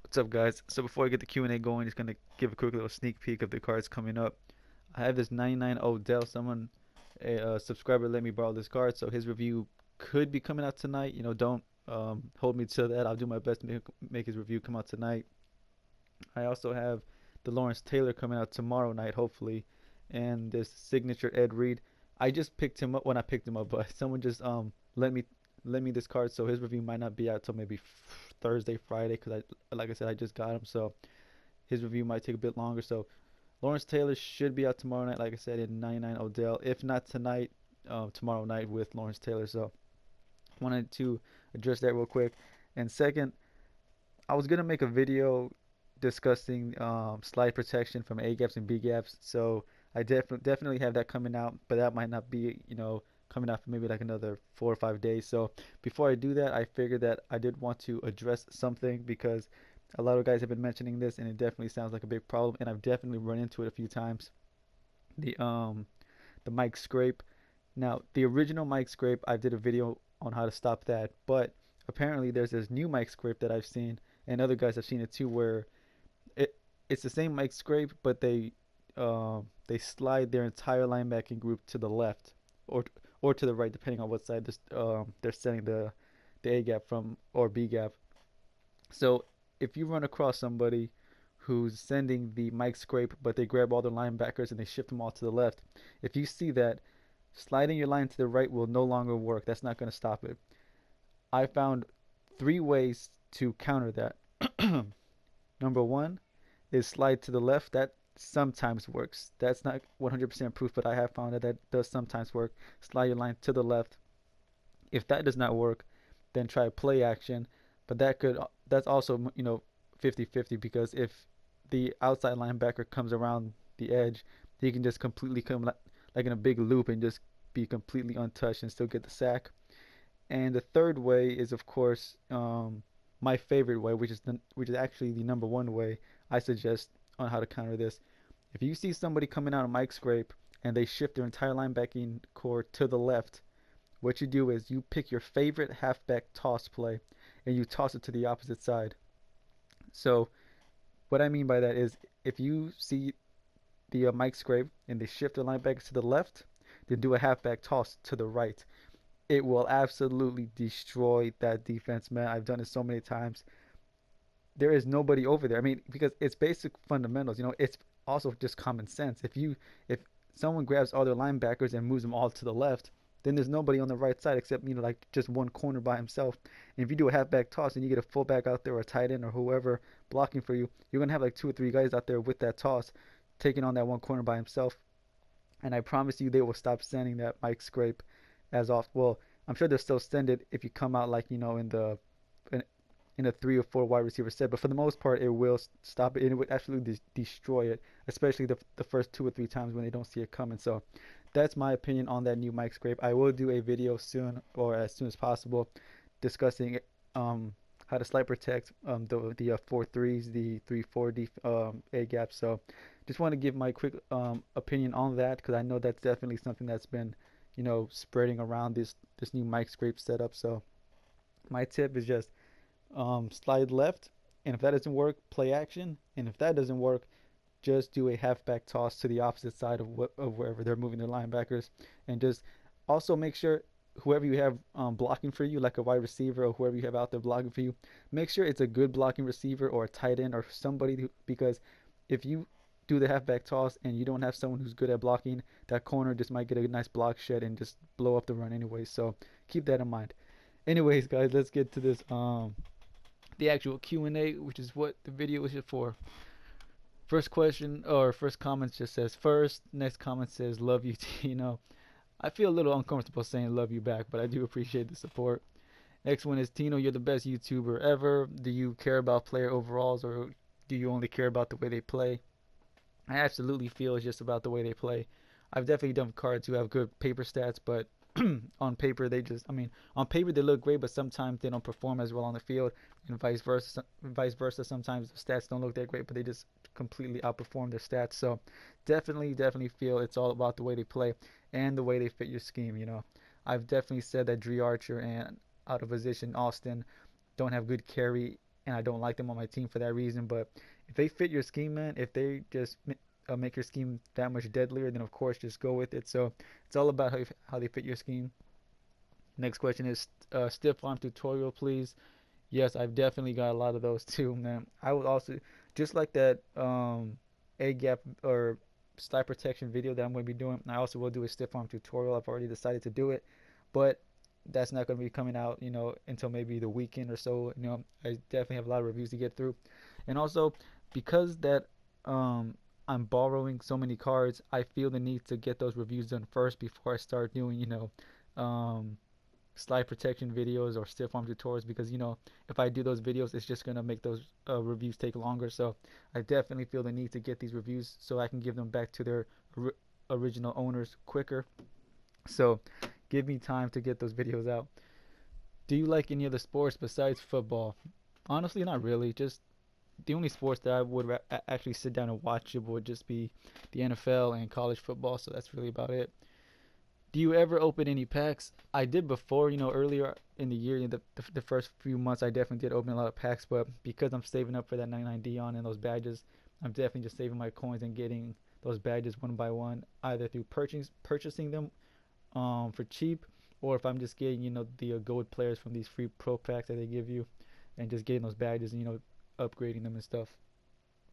What's up, guys? So before I get the Q&A going, just gonna give a quick little sneak peek of the cards coming up. I have this 99 Odell. Someone, a subscriber, let me borrow this card, so his review could be coming out tonight. Don't hold me to that. I'll do my best to make his review come out tonight. I also have the Lawrence Taylor coming out tomorrow night, hopefully, and this signature Ed Reed. I just picked him up when I picked him up, but someone just lent me this card, so his review might not be out till maybe Thursday, Friday, because like I said, I just got him, so his review might take a bit longer. So Lawrence Taylor should be out tomorrow night, like I said, in 99 Odell. If not tonight, tomorrow night with Lawrence Taylor. So wanted to address that real quick. And second, I was gonna make a video discussing slide protection from A gaps and B gaps. So I definitely have that coming out, but that might not be coming out for maybe like another 4 or 5 days. So before I do that, I figured that I did want to address something because a lot of guys have been mentioning this, and it definitely sounds like a big problem, and I've definitely run into it a few times. The mic scrape. Now, the original mic scrape, I did a video on how to stop that, but apparently there's this new mic scrape that I've seen, and other guys have seen it too, where it it's the same mic scrape, but they slide their entire linebacking group to the left, or or to the right, depending on what side they're setting the A gap from, or B gap. So if you run across somebody who's sending the mic scrape, but they grab all their linebackers and they shift them all to the left, if you see that, sliding your line to the right will no longer work. That's not going to stop it. I found three ways to counter that. Number one is slide to the left. That sometimes works. That's not 100% proof, but I have found that that does sometimes work. Slide your line to the left. If that does not work, then try play action. But that's also 50-50, because if the outside linebacker comes around the edge, he can just completely come like in a big loop and just be completely untouched and still get the sack. And the third way is, of course, my favorite way, which is actually the number one way I suggest on how to counter this. If you see somebody coming out of mic scrape and they shift their entire linebacking core to the left, what you do is you pick your favorite halfback toss play and you toss it to the opposite side. So what I mean by that is, if you see the mic scrape and they shift the linebackers to the left, then do a halfback toss to the right. It will absolutely destroy that defense, man. I've done it so many times. There is nobody over there. I mean, because it's basic fundamentals. It's also just common sense. If someone grabs all their linebackers and moves them all to the left, then there's nobody on the right side except like just one corner by himself. And if you do a halfback toss and you get a fullback out there or a tight end or whoever blocking for you, you're gonna have like two or three guys out there with that toss, taking on that one corner by himself. And I promise you, they will stop sending that mic scrape as often. Well, I'm sure they'll still send it if you come out like in, in a three or four wide receiver set, but for the most part, it will stop it, and it would absolutely destroy it, especially the first two or three times when they don't see it coming. So that's my opinion on that new mic scrape. I will do a video soon, or as soon as possible, discussing how to slide protect the 4-3s, the 3-4 A gaps. So just want to give my quick opinion on that, because I know that's definitely something that's been spreading around this new mic scrape setup. So my tip is just slide left, and if that doesn't work, play action, and if that doesn't work, just do a halfback toss to the opposite side of wherever they're moving their linebackers, and just also make sure whoever you have blocking for you, like a wide receiver or whoever you have out there blocking for you, make sure it's a good blocking receiver or a tight end or somebody because if you do the halfback toss and you don't have someone who's good at blocking, that corner just might get a nice block shed and just blow up the run anyway. So keep that in mind. Anyways, guys, let's get to this the actual Q&A, which is what the video is for. First question, or first comment just says first. Next comment says love you. I feel a little uncomfortable saying love you back, but I do appreciate the support. Next one is Tino, you're the best YouTuber ever. Do you care about player overalls, or do you only care about the way they play? I absolutely feel it's just about the way they play. I've definitely done cards who have good paper stats, but on paper on paper they look great, but sometimes they don't perform as well on the field, and vice versa. Vice versa, sometimes the stats don't look that great, but they just completely outperform their stats. So definitely feel it's all about the way they play and the way they fit your scheme. I've definitely said that Dre Archer and out of position Austin don't have good carry and I don't like them on my team for that reason. But if they fit your scheme, man, if they just make your scheme that much deadlier, then of course just go with it. So it's all about how they fit your scheme. Next question is stiff arm tutorial, please. Yes, I've definitely got a lot of those too, man. I would also just like that A gap or slide protection video that I'm going to be doing. I also will do a stiff arm tutorial. I've already decided to do it, but that's not going to be coming out, until maybe the weekend or so. I definitely have a lot of reviews to get through, and also because that I'm borrowing so many cards, I feel the need to get those reviews done first before I start doing, um, slide protection videos or stiff arm tutorials because if I do those videos it's just gonna make those reviews take longer, so I definitely feel the need to get these reviews so I can give them back to their original owners quicker. So give me time to get those videos out. Do you like any other sports besides football? Honestly, not really. Just the only sports that I would actually sit down and watch it would just be the NFL and college football, so that's really about it. Do you ever open any packs? I did before, earlier in the year, the first few months, I definitely did open a lot of packs, but because I'm saving up for that 99 Dion and those badges, I'm definitely just saving my coins and getting those badges one by one, either through purchasing them for cheap, or if I'm just getting, the gold players from these free pro packs that they give you, and just getting those badges and, upgrading them and stuff.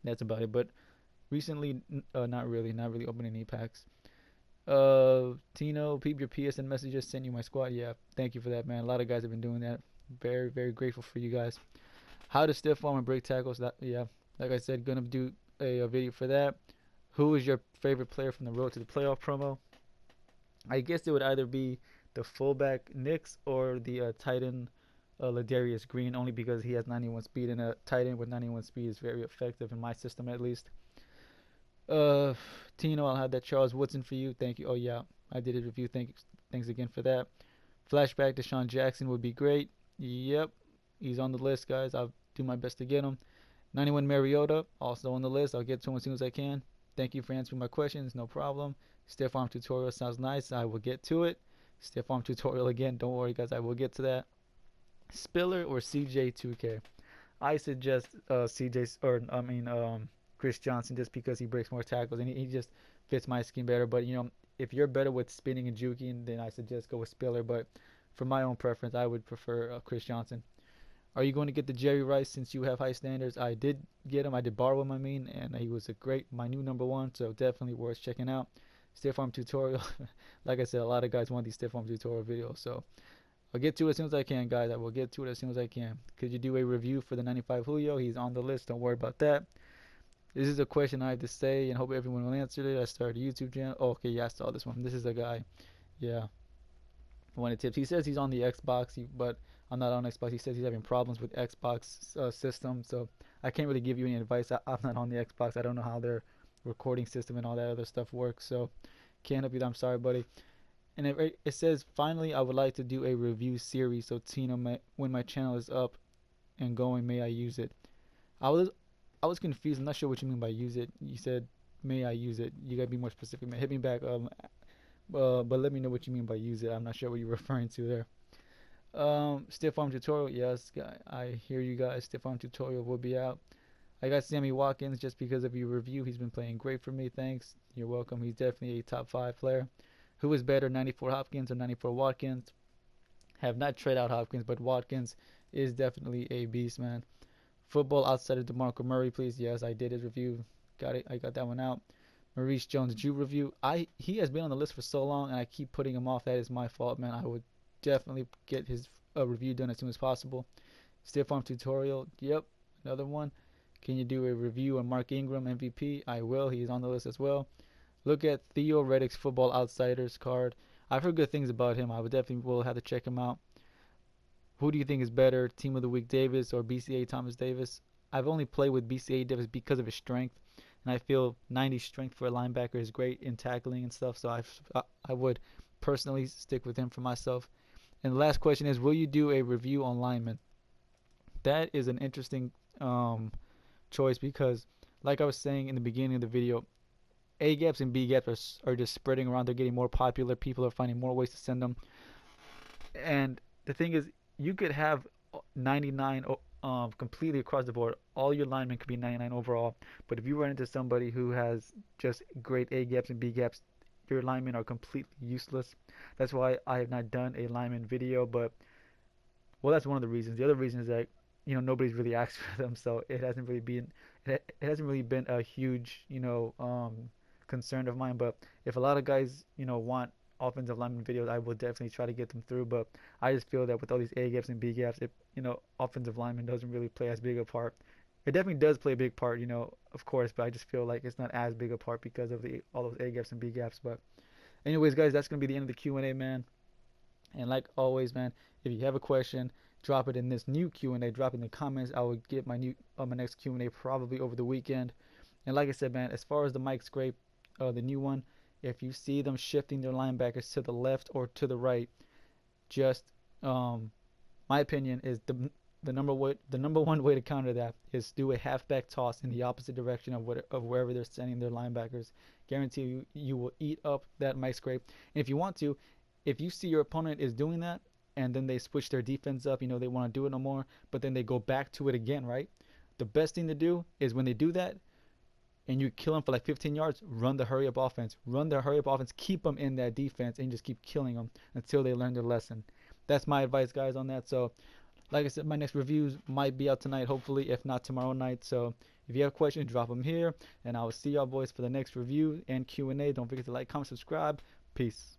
That's about it. But recently, not really opening any packs. Tino, peep your PSN messages, sent you my squad. Yeah, thank you for that, man. A lot of guys have been doing that. Very, very grateful for you guys. How to stiff arm and break tackles. That, yeah, like I said, gonna do a video for that. Who is your favorite player from the Road to the Playoff promo? I guess it would either be the fullback Nix or the tight end Ladarius Green, only because he has 91 speed, and a tight end with 91 speed is very effective in my system at least. Uh, Tino, I'll have that Charles Woodson for you. Thank you. Oh yeah, I did a review. Thanks again for that. Flashback to Sean Jackson would be great. Yep, he's on the list, guys. I'll do my best to get him. 91 Mariota, also on the list. I'll get to him as soon as I can. Thank you for answering my questions. No problem. Stiff arm tutorial sounds nice. I will get to it. Stiff arm tutorial again. Don't worry, guys. I will get to that. Spiller or CJ2K? I suggest CJ or I mean Chris Johnson just because he breaks more tackles and he just fits my scheme better. But if you're better with spinning and juking, then I suggest go with Spiller. But for my own preference, I would prefer Chris Johnson. Are you going to get the Jerry Rice since you have high standards? I did get him. I did borrow him, and he was my new number one. So definitely worth checking out. Stiff arm tutorial. Like I said, a lot of guys want these stiff arm tutorial videos. So I'll get to it as soon as I can, guys. I will get to it as soon as I can. Could you do a review for the 95 Julio? He's on the list. Don't worry about that. This is a question I have to say and hope everyone will answer it. I started a YouTube channel. Oh, okay, yeah, I saw this one. This is the guy. Yeah. One of the tips. He says he's on the Xbox, but I'm not on Xbox. He says he's having problems with Xbox system, so I can't really give you any advice. I'm not on the Xbox. I don't know how their recording system and all that other stuff works, so can't help you. I'm sorry, buddy. And it says, finally, I would like to do a review series. So, Tina, when my channel is up and going, may I use it? I was I was confused. I'm not sure what you mean by use it. You said, may I use it? You gotta be more specific, man. Hit me back. But let me know what you mean by use it. I'm not sure what you're referring to there. Stiff arm tutorial. Yes, I hear you guys. Stiff arm tutorial will be out. I got Sammy Watkins just because of your review. He's been playing great for me. Thanks. You're welcome. He's definitely a top 5 player. Who is better, 94 Hopkins or 94 Watkins? Have not tried out Hopkins, but Watkins is definitely a beast, man. Football outside of DeMarco Murray, please. Yes, I did his review. Got it. I got that one out. Maurice Jones-Drew review. He has been on the list for so long, and I keep putting him off. That is my fault, man. I would definitely get his review done as soon as possible. Stiff arm tutorial. Yep, another one. Can you do a review on Mark Ingram MVP? I will. He's on the list as well. Look at Theo Reddick's Football Outsiders card. I've heard good things about him. I would definitely will have to check him out. Who do you think is better, Team of the Week Davis or BCA Thomas Davis? I've only played with BCA Davis because of his strength, and I feel 90 strength for a linebacker is great in tackling and stuff. So I would personally stick with him for myself. And the last question is, will you do a review on linemen? That is an interesting choice because, like I was saying in the beginning of the video, A gaps and B gaps are just spreading around. They're getting more popular. People are finding more ways to send them. And the thing is, you could have 99 completely across the board. All your linemen could be 99 overall, but if you run into somebody who has just great A gaps and B gaps, your linemen are completely useless. That's why I have not done a lineman video, but well, that's one of the reasons. The other reason is that nobody's really asked for them, so it hasn't really been a huge concern of mine. But if a lot of guys want offensive lineman videos, I will definitely try to get them through. But I just feel that with all these A gaps and B gaps, offensive lineman doesn't really play as big a part. It definitely does play a big part, of course, but I just feel like it's not as big a part because of the all those A gaps and B gaps. But anyways, guys, that's gonna be the end of the Q&A, man. And like always, man, if you have a question, drop it in this new Q&A. Drop it in the comments. I will get my next Q&A probably over the weekend. And like I said, man, as far as the mic scrape, the new one, if you see them shifting their linebackers to the left or to the right, just my opinion is the number one way to counter that is do a halfback toss in the opposite direction of wherever they're sending their linebackers. Guarantee you will eat up that mic scrape. And if you want to, if you see your opponent is doing that and then they switch their defense up, they want to do it no more, but then they go back to it again, right? The best thing to do is when they do that and you kill them for like 15 yards, run the hurry up offense. Run the hurry up offense, keep them in that defense, and just keep killing them until they learn their lesson. That's my advice, guys, on that. So, like I said, my next reviews might be out tonight, hopefully, if not tomorrow night. So, if you have questions, drop them here, and I will see y'all boys for the next review and Q&A. Don't forget to like, comment, subscribe. Peace.